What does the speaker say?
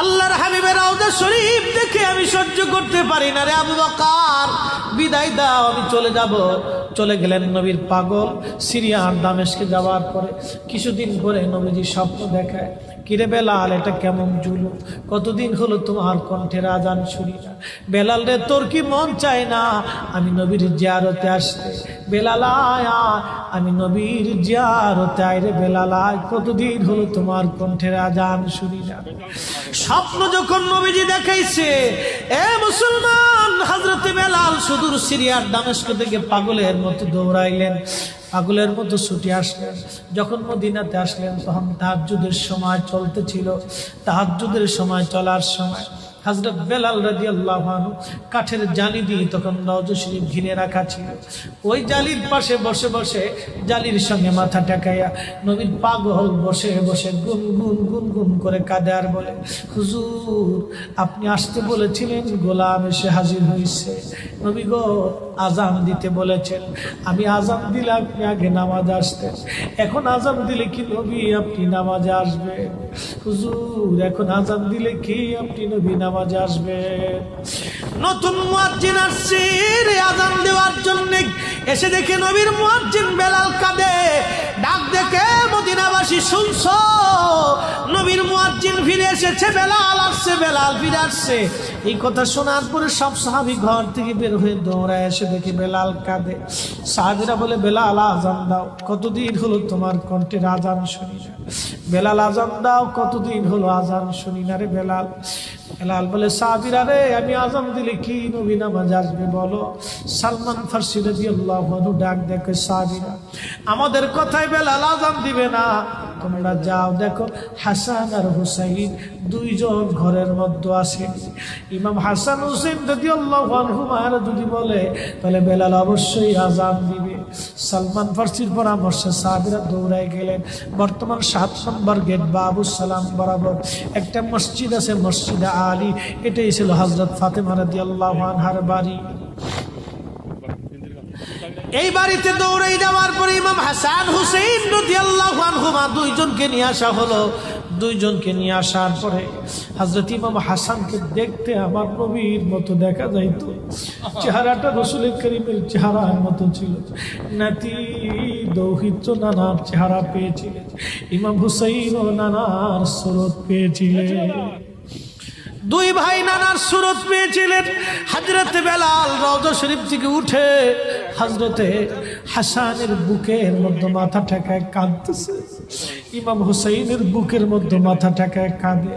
আল্লাহর হাবিবের রওজা শরীফ দেখে আমি সহ্য করতে পারি না রে আবু বকর, বিদায় দাও, আমি চলে যাব। চলে গেলেন নবীর পাগল। সিরিয়ার দামেস্কে যাওয়ার পরে কিছুদিন পরে নবীজি স্বপ্ন দেখায়, কিরে বেলাল, এটা কেমন জুলুম, কতদিন হলো তোমার কণ্ঠের আজান শুনি না। বেলাল রে, তোর কি মন চায় না আমি নবীর জিয়ারতে আসতে? বেলাল আয়, আমি নবীর জিয়ারতে আয় রে বেলাল আয়, কতদিন হলো তোমার কণ্ঠের আজান শুনি না। স্বপ্ন যখন নবীজি দেখাইছে, এ মুসলমান, হযরতে বেলাল সুদূর সিরিয়ার দামেস্ক থেকে পাগলের মতো দৌড়াইলেন, পাগলের মতো ছুটে আসলেন। যখন মদিনাতে আসলেন তখন তাহাজ্জুদের সময় চলতেছিল। তাহাজ্জুদের সময় চলার সময় হযরত বেলাল রাদিয়াল্লাহু আনহু কাঠের জালি দিয়ে তখন রওজা শরীফ ঘিরে রাখা ছিল। ওই জালির পাশে বসে বসে জালির সঙ্গে মাথা টেকাইয়া নবীর পাগল বসে বসে গুনগুন গুনগুন করে কাঁদে আর বলে, হুজুর আপনি আসতে বলেছিলেন, গোলাম এসে হাজির হয়েছে। নবী গো, আজান দিতে বলেছেন, আমি আজান দিলে আপনি আগে নামাজে আসতেন, এখন আজান দিলে কি নবী আপনি নামাজে আসবেন? হুজুর এখন আজান দিলে কি আপনি নবী নামাজে আসবেন? নতুন মুয়াজ্জিন আসছে আজান দেওয়ার জন্য, এসে দেখে নবীর মুয়াজ্জিন বেলাল কাঁদে। ডাক দেখে মদিনাবাসী, শুনছো নবীর মুয়াজ্জিন ফিরে এসেছে, বেলাল আসছে, বেলাল ফিরে আসছে। এই কথা শোনার পরে সব সাহাবী ঘর থেকে বের হয়ে দৌড়ায় এসে দেখে বেলাল কাঁদে। সাহাবীরা বলে, বেলাল আজান দাও, কতদিন হলো তোমার কণ্ঠের আজান শুনি না। বেলাল আজান দাও, কতদিন হলো আজান শুনি না রে বেলাল। বেলাল বলে, সাহাবীরা রে, আমি আজান দিলে কি নবী নামাজ আসবে বলো? সালমান ফারসি রাদিয়াল্লাহু আনহু ডাক দেখে, সাহাবীরা আমাদের কথায় বেলাল আজান দিবে না, তোমরা যাও দেখো হাসান আর হুসাইন দুইজন ঘরের মধ্যে আছে। ইমাম হাসান হুসেন রাদিয়াল্লাহু আনহুমা যদি বলে তাহলে বেলাল অবশ্যই আজান দিবে। সালমান ফারসির পরামর্শে সাহাবীরা দৌড়ায় গেলেন। বর্তমান 7 নম্বর গেট বাবু সালাম বরাবর একটা মসজিদ আছে, মসজিদে আলী, এটাই ছিল হযরত ফাতেমা রাদিয়াল্লাহু আনহার বাড়ি। এই বাড়িতে দৌড়ে যাওয়ার পরে ইমাম হাসান হুসেইন রাদিয়াল্লাহু আনহুমা দুইজনকে নিয়ে আসা হলো। দুইজনকে নিয়ে আসার পরে হযরত ইমাম হাসানকে দেখতে আমার নবীর মতো দেখা যাইতো, চেহারাটা রাসূল করিমের চেহারার মতো ছিল। নাতি দৌহিত্র নানার চেহারা পেয়েছিলেন, ইমাম হুসাইনও নানার সুরত পেয়েছিলেন। দুই ভাই নানার সুরত পেয়েছিলেন। হযরতে বেলাল রওজা শরীফ থেকে উঠে হযরতে হাসানের বুকের মধ্যে মাথা ঠেকায় কাঁদতেছে, ইমাম হুসাইনের বুকের মধ্যে মাথা ঠেকায় কাঁদে।